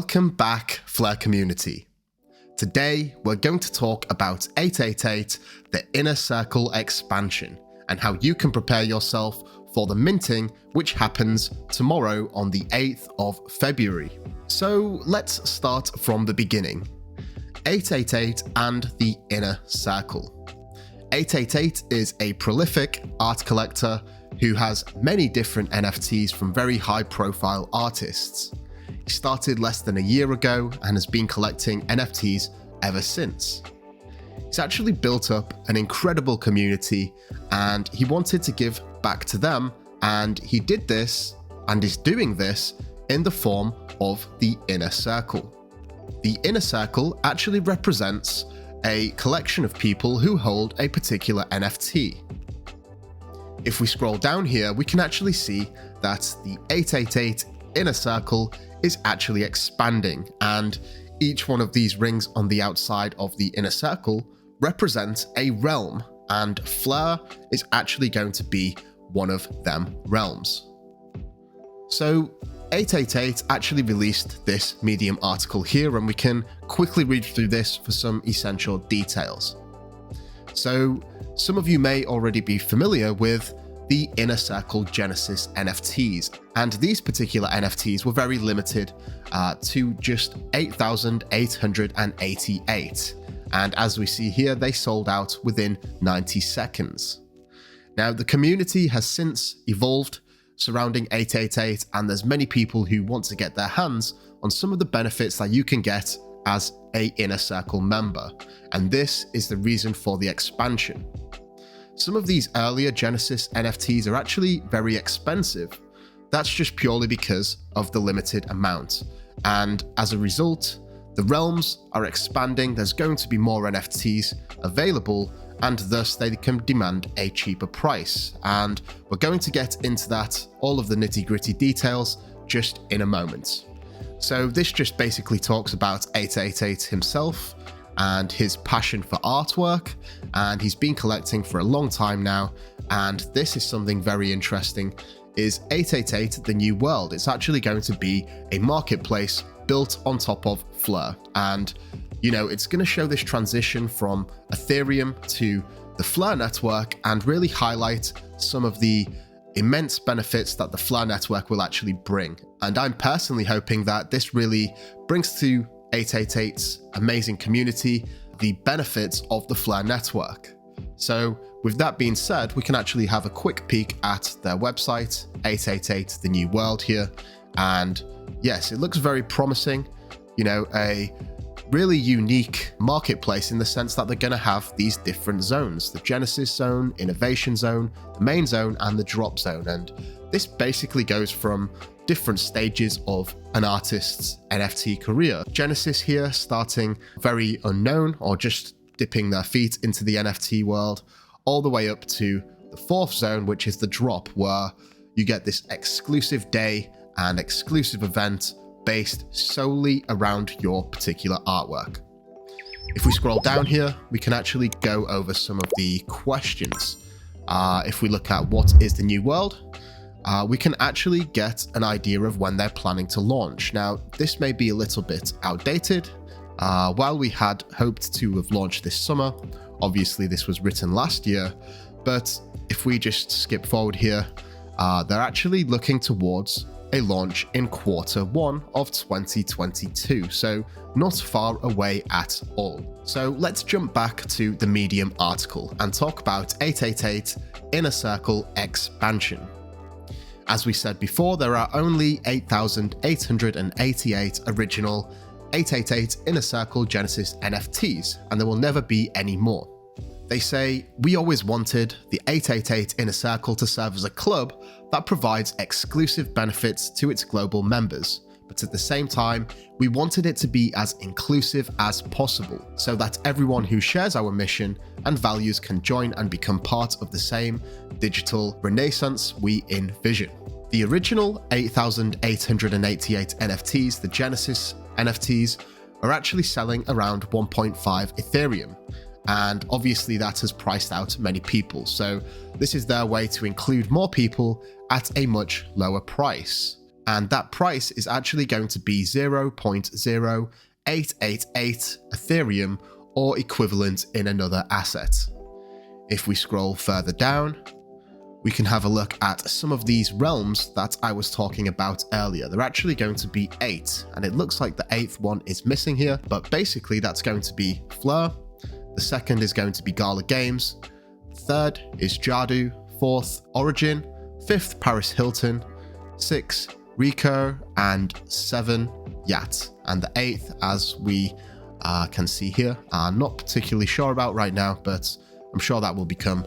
Welcome back, Flare community. Today, we're going to talk about 888, the Inner Circle expansion, and how you can prepare yourself for the minting, which happens tomorrow on the 8th of February. So let's start from the beginning. 888 and the Inner Circle. 888 is a prolific art collector who has many different NFTs from very high-profile artists. He started less than a year ago and has been collecting NFTs ever since. He's actually built up an incredible community and he wanted to give back to them, and he did this and is doing this in the form of the Inner Circle. The Inner Circle actually represents a collection of people who hold a particular NFT. If we scroll down here, we can actually see that the 888 Inner Circle is actually expanding, and each one of these rings on the outside of the Inner Circle represents a realm, and Flare is actually going to be one of them realms. So 888 actually released this Medium article here, and we can quickly read through this for some essential details. So some of you may already be familiar with the Inner Circle Genesis NFTs, and these particular NFTs were very limited to just 8,888, and as we see here, they sold out within 90 seconds. Now, the community has since evolved surrounding 888, and there's many people who want to get their hands on some of the benefits that you can get as a Inner Circle member, and this is the reason for the expansion. Some of these earlier Genesis NFTs are actually very expensive. That's just purely because of the limited amount. And as a result, the realms are expanding, there's going to be more NFTs available, and thus they can demand a cheaper price. And we're going to get into that, all of the nitty-gritty details, just in a moment. So this just basically talks about 888 himself and his passion for artwork, and he's been collecting for a long time now, and this is something very interesting, is 888 the new world. It's actually going to be a marketplace built on top of Flare, and it's going to show this transition from Ethereum to the Flare network and really highlight some of the immense benefits that the Flare network will actually bring. And I'm personally hoping that this really brings to 888's amazing community the benefits of the Flare network. So with that being said, we can actually have a quick peek at their website, 888 the new world here, and yes, it looks very promising. A really unique marketplace in the sense that they're going to have these different zones: the Genesis zone, Innovation zone, the main zone, and the drop zone. And this basically goes from different stages of an artist's NFT career. Genesis here starting very unknown or just dipping their feet into the NFT world, all the way up to the fourth zone, which is the drop, where you get this exclusive day and exclusive event based solely around your particular artwork. If we scroll down here, we can actually go over some of the questions. If we look at what is the new world, we can actually get an idea of when they're planning to launch. Now, this may be a little bit outdated. While we had hoped to have launched this summer, obviously this was written last year, but if we just skip forward here, they're actually looking towards a launch in Q1 of 2022, so not far away at all. So let's jump back to the Medium article and talk about 888 Inner Circle expansion. As we said before, there are only 8,888 original 888 Inner Circle Genesis NFTs, and there will never be any more. They say, "We always wanted the 888 Inner Circle to serve as a club that provides exclusive benefits to its global members, but at the same time, we wanted it to be as inclusive as possible so that everyone who shares our mission and values can join and become part of the same digital renaissance we envision." The original 8,888 NFTs, the Genesis NFTs, are actually selling around 1.5 Ethereum. And obviously that has priced out many people. So this is their way to include more people at a much lower price. and that price is actually going to be 0.0888 Ethereum or equivalent in another asset. If we scroll further down, we can have a look at some of these realms that I was talking about earlier. They're actually going to be 8, and it looks like the 8th one is missing here, but basically that's going to be Fleur, the 2nd is going to be Gala Games, 3rd is Jadu, 4th Origin, 5th Paris Hilton, 6 Rico, and 7 Yacht. And the 8th, as we can see here, are not particularly sure about right now, but I'm sure that will become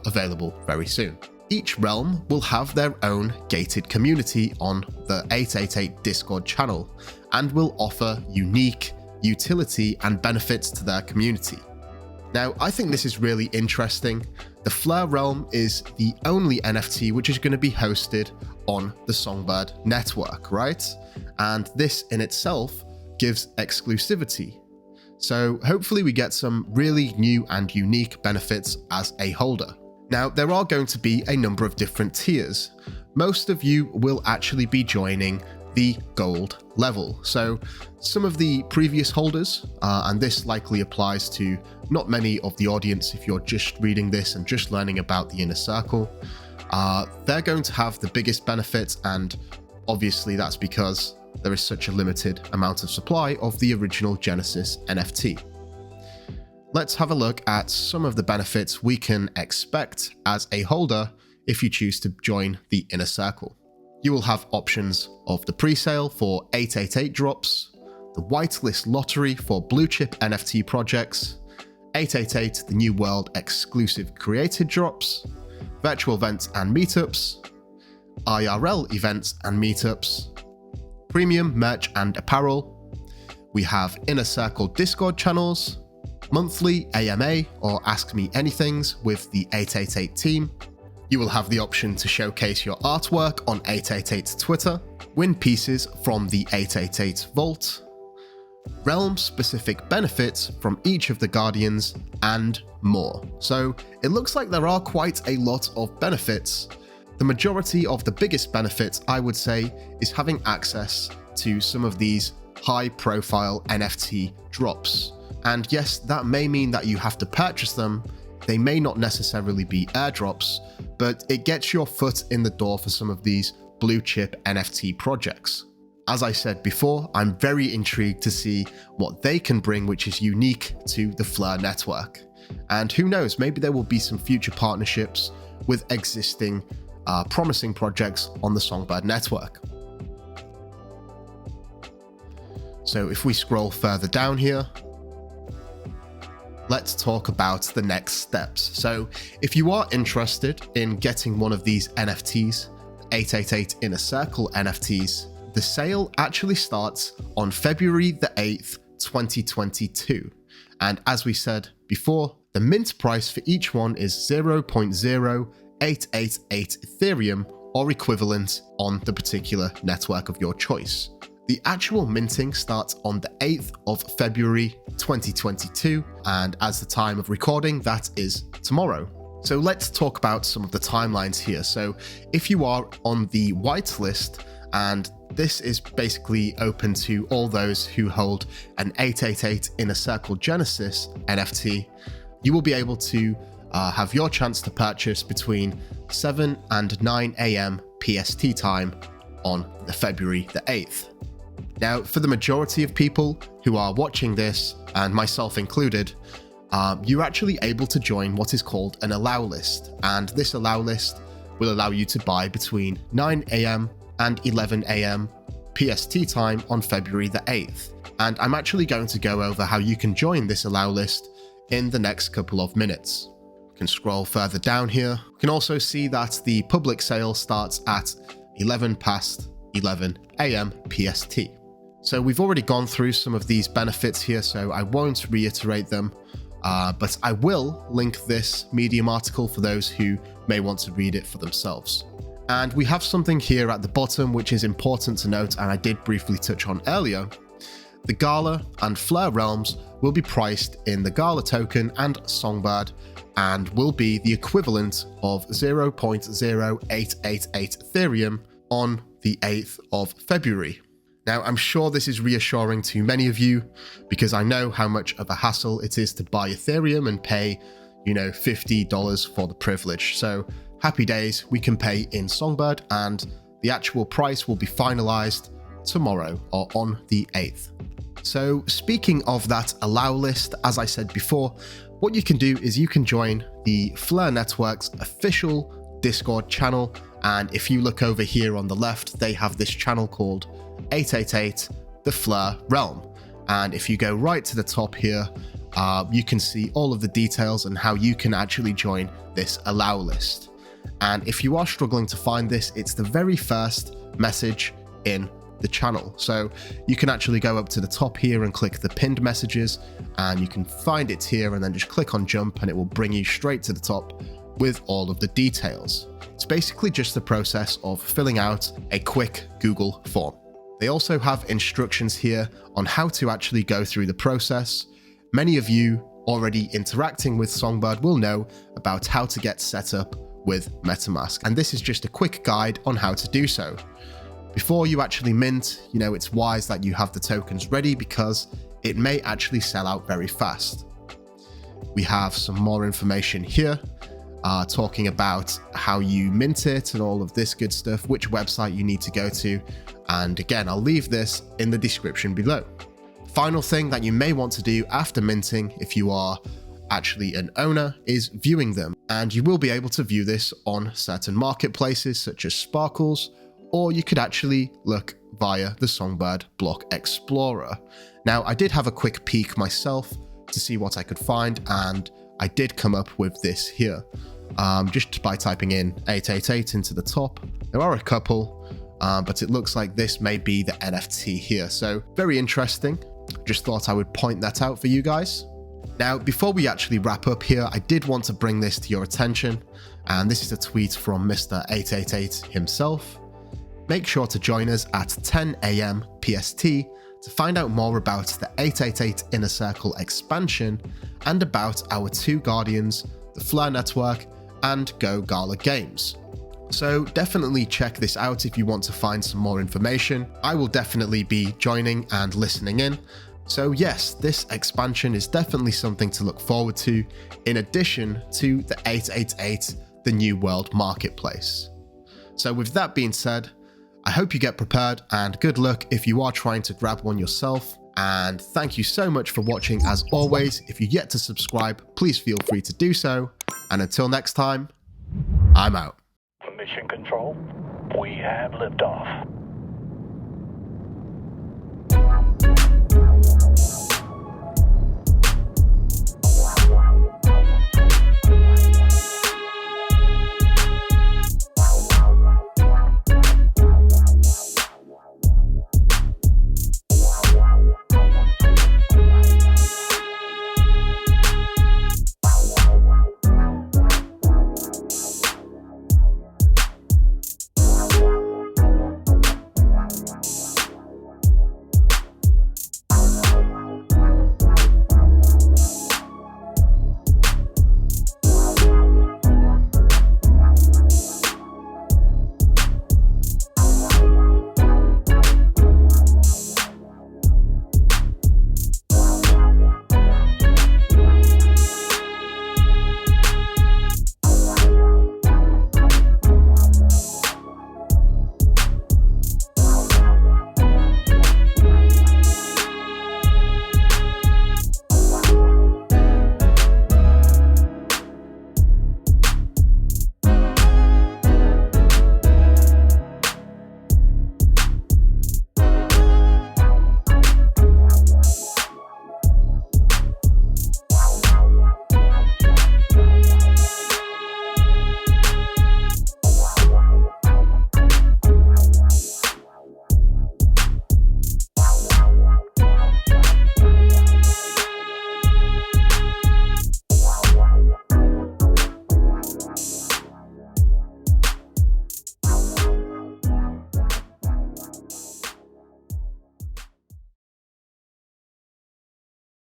available very soon. Each realm will have their own gated community on the 888 Discord channel and will offer unique utility and benefits to their community. Now, I think this is really interesting. The Fleur realm is the only NFT which is going to be hosted on the Songbird network, right? And this in itself gives exclusivity. So hopefully we get some really new and unique benefits as a holder. Now, there are going to be a number of different tiers. Most of you will actually be joining the gold level. So some of the previous holders, and this likely applies to not many of the audience if you're just reading this and just learning about the inner circle, they're going to have the biggest benefits, and obviously that's because there is such a limited amount of supply of the original Genesis NFT. Let's have a look at some of the benefits we can expect as a holder if you choose to join the inner circle. You will have options of the pre-sale for 888 drops, the whitelist lottery for blue chip NFT projects, 888 the New World exclusive created drops, virtual events and meetups, IRL events and meetups, premium merch and apparel. We have inner circle Discord channels, monthly AMA or Ask Me Anythings with the 888 team. You will have the option to showcase your artwork on 888's Twitter, win pieces from the 888 vault, realm-specific benefits from each of the Guardians, and more. So it looks like there are quite a lot of benefits. The majority of the biggest benefits, I would say, is having access to some of these high-profile NFT drops. And yes, that may mean that you have to purchase them. They may not necessarily be airdrops, but it gets your foot in the door for some of these blue chip NFT projects. As I said before, I'm very intrigued to see what they can bring which is unique to the Fleur network. And who knows, maybe there will be some future partnerships with existing promising projects on the Songbird network. So if we scroll further down here, let's talk about the next steps. So if you are interested in getting one of these NFTs, 888 Inner Circle NFTs, the sale actually starts on February the 8th, 2022. And as we said before, the mint price for each one is 0.0888 Ethereum or equivalent on the particular network of your choice. The actual minting starts on the 8th of February 2022, and as the time of recording, that is tomorrow. So let's talk about some of the timelines here. So if you are on the whitelist, and this is basically open to all those who hold an 888 Inner Circle Genesis NFT, you will be able to have your chance to purchase between 7 and 9 AM PST time on the February the 8th. Now, for the majority of people who are watching this, and myself included, you're actually able to join what is called an allow list, and this allow list will allow you to buy between 9 AM and 11 AM PST time on February the 8th. And I'm actually going to go over how you can join this allow list in the next couple of minutes. We can scroll further down here. We can also see that the public sale starts at 11 past 11 AM PST. So we've already gone through some of these benefits here, so I won't reiterate them, but I will link this Medium article for those who may want to read it for themselves. And we have something here at the bottom which is important to note, and I did briefly touch on earlier. The Gala and Fleur realms will be priced in the Gala token and Songbird, and will be the equivalent of 0.0888 Ethereum on the 8th of February. Now, I'm sure this is reassuring to many of you because I know how much of a hassle it is to buy Ethereum and pay, $50 for the privilege. So happy days, we can pay in Songbird and the actual price will be finalized tomorrow or on the 8th. So speaking of that allow list, as I said before, what you can do is you can join the Flare Network's official Discord channel. And if you look over here on the left, they have this channel called 888 The Flare Realm. And if you go right to the top here, you can see all of the details and how you can actually join this allow list. And if you are struggling to find this, it's the very first message in the channel. So you can actually go up to the top here and click the pinned messages and you can find it here and then just click on jump and it will bring you straight to the top with all of the details. It's basically just the process of filling out a quick Google form. They also have instructions here on how to actually go through the process. Many of you already interacting with Songbird will know about how to get set up with MetaMask, and this is just a quick guide on how to do so. Before you actually mint, it's wise that you have the tokens ready because it may actually sell out very fast. We have some more information here talking about how you mint it and all of this good stuff, which website you need to go to. And again, I'll leave this in the description below. Final thing that you may want to do after minting, if you are actually an owner, is viewing them. And you will be able to view this on certain marketplaces such as Sparkles, or you could actually look via the Songbird Block Explorer. Now, I did have a quick peek myself to see what I could find, and I did come up with this here. Just by typing in 888 into the top. There are a couple, but it looks like this may be the NFT here. So very interesting. Just thought I would point that out for you guys. Now, before we actually wrap up here, I did want to bring this to your attention. And this is a tweet from Mr. 888 himself. Make sure to join us at 10 AM PST to find out more about the 888 Inner Circle expansion and about our two guardians, the Flare Network and Go Gala Games. So definitely check this out if you want to find some more information. I will definitely be joining and listening in. So yes, this expansion is definitely something to look forward to, in addition to the 888, the New World Marketplace. So with that being said, I hope you get prepared and good luck if you are trying to grab one yourself. And thank you so much for watching. As always, if you're yet to subscribe, please feel free to do so. And until next time, I'm out. Mission Control, we have liftoff.